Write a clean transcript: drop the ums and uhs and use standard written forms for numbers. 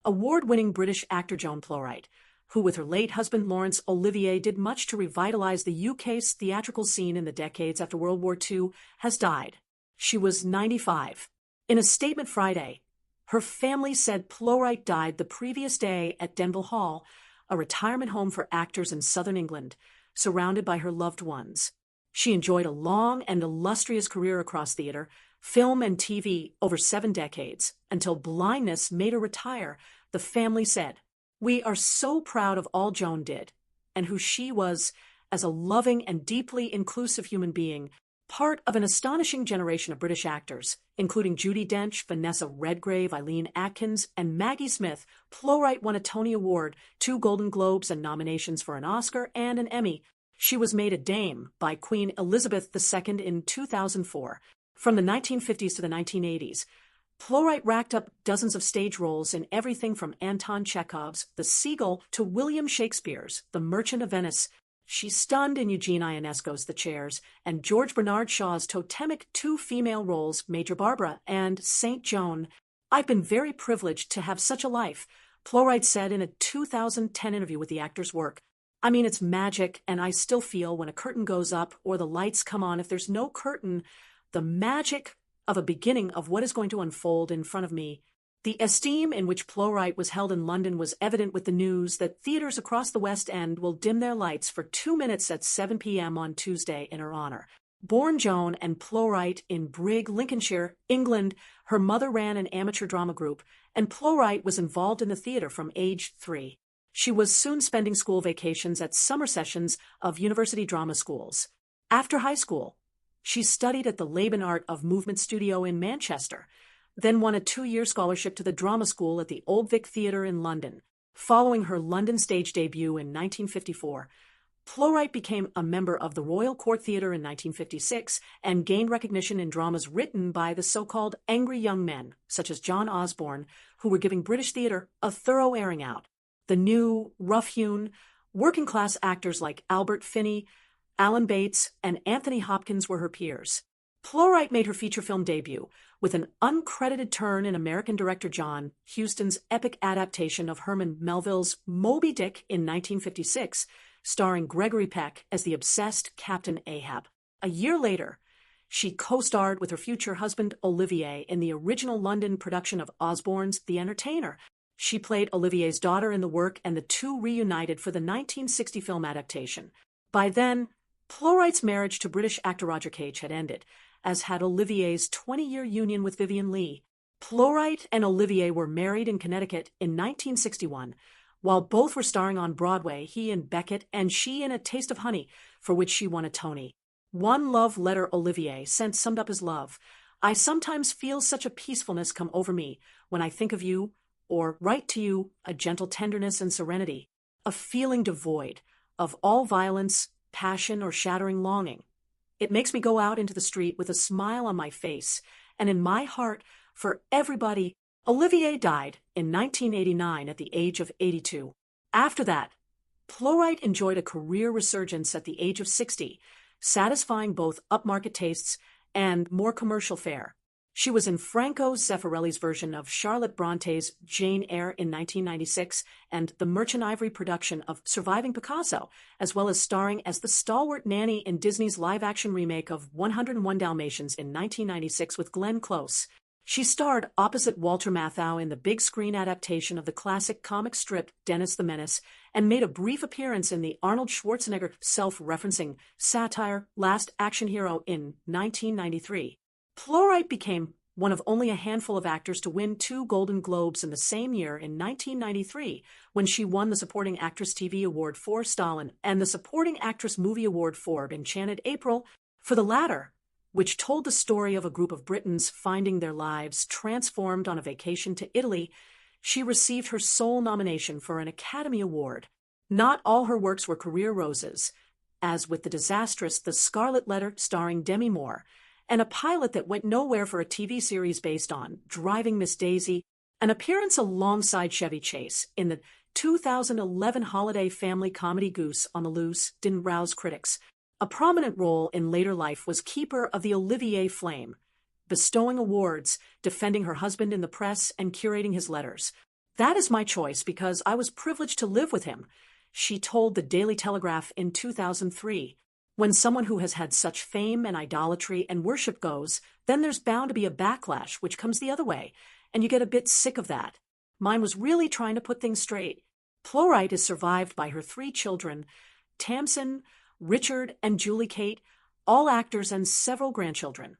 award-winning British actor Joan Plowright, who with her late husband Laurence Olivier did much to revitalize the UK's theatrical scene in the decades after World War II, has died. She was 95. In a statement Friday, her family said Plowright died the previous day at Denville Hall, a retirement home for actors in southern England, surrounded by her loved ones. She enjoyed a long and illustrious career across theater, film and TV over 7 decades, until blindness made her retire, the family said. We are so proud of all Joan did, and who she was as a loving and deeply inclusive human being, part of an astonishing generation of British actors, including Judi Dench, Vanessa Redgrave, Eileen, Atkins, and Maggie Smith. Plowright won a Tony Award, 2 Golden Globes, and nominations for an Oscar and an Emmy. She was made a dame by Queen Elizabeth II in 2004. From the 1950s to the 1980s, Plowright racked up dozens of stage roles in everything from Anton Chekhov's The Seagull to William Shakespeare's The Merchant of Venice. She stunned in Eugene Ionesco's The Chairs and George Bernard Shaw's totemic 2 female roles, Major Barbara and Saint Joan. I've been very privileged to have such a life, Plowright said in a 2010 interview with the actor's work. I mean, it's magic, and I still feel when a curtain goes up or the lights come on, if there's no curtain, the magic of a beginning of what is going to unfold in front of me. The esteem in which Plowright was held in London was evident with the news that theaters across the West End will dim their lights for 2 minutes at 7 p.m. on Tuesday in her honor. Born Joan and Plowright in Brigg, Lincolnshire, England, her mother ran an amateur drama group, and Plowright was involved in the theater from age 3. She was soon spending school vacations at summer sessions of university drama schools. After high school, she studied at the Laban Art of Movement Studio in Manchester, then won a 2-year scholarship to the drama school at the Old Vic Theatre in London. Following her London stage debut in 1954, Plowright became a member of the Royal Court Theatre in 1956 and gained recognition in dramas written by the so-called angry young men, such as John Osborne, who were giving British theatre a thorough airing out. The new, rough-hewn, working-class actors like Albert Finney, Alan Bates, and Anthony Hopkins were her peers. Plowright made her feature film debut with an uncredited turn in American director John Huston's epic adaptation of Herman Melville's Moby Dick in 1956, starring Gregory Peck as the obsessed Captain Ahab. A year later, she co-starred with her future husband Olivier in the original London production of Osborne's The Entertainer. She played Olivier's daughter in the work, and the two reunited for the 1960 film adaptation. By then, Plowright's marriage to British actor Roger Cage had ended, as had Olivier's 20-year union with Vivien Leigh. Plowright and Olivier were married in Connecticut in 1961. While both were starring on Broadway, he in Beckett and she in A Taste of Honey, for which she won a Tony. One love letter Olivier sent summed up his love. I sometimes feel such a peacefulness come over me when I think of you, or write to you a gentle tenderness and serenity, a feeling devoid of all violence, passion, or shattering longing. It makes me go out into the street with a smile on my face and in my heart for everybody. Olivier died in 1989 at the age of 82. After that, Plowright enjoyed a career resurgence at the age of 60, satisfying both upmarket tastes and more commercial fare. She was in Franco Zeffirelli's version of Charlotte Bronte's Jane Eyre in 1996 and the Merchant Ivory production of Surviving Picasso, as well as starring as the stalwart nanny in Disney's live-action remake of 101 Dalmatians in 1996 with Glenn Close. She starred opposite Walter Matthau in the big-screen adaptation of the classic comic strip Dennis the Menace and made a brief appearance in the Arnold Schwarzenegger self-referencing satire Last Action Hero in 1993. Plowright became one of only a handful of actors to win 2 Golden Globes in the same year in 1993, when she won the Supporting Actress TV Award for Stalin and the Supporting Actress Movie Award for Enchanted April. For the latter, which told the story of a group of Britons finding their lives transformed on a vacation to Italy, she received her sole nomination for an Academy Award. Not all her works were career roses, as with the disastrous The Scarlet Letter starring Demi Moore, and a pilot that went nowhere for a TV series based on Driving Miss Daisy, an appearance alongside Chevy Chase in the 2011 holiday family comedy Goose on the Loose didn't rouse critics. A prominent role in later life was keeper of the Olivier flame, bestowing awards, defending her husband in the press, and curating his letters. That is my choice because I was privileged to live with him, she told the Daily Telegraph in 2003. When someone who has had such fame and idolatry and worship goes, then there's bound to be a backlash which comes the other way, and you get a bit sick of that. Mine was really trying to put things straight. Plowright is survived by her 3 children, Tamsin, Richard, and Julie Kate, all actors, and several grandchildren.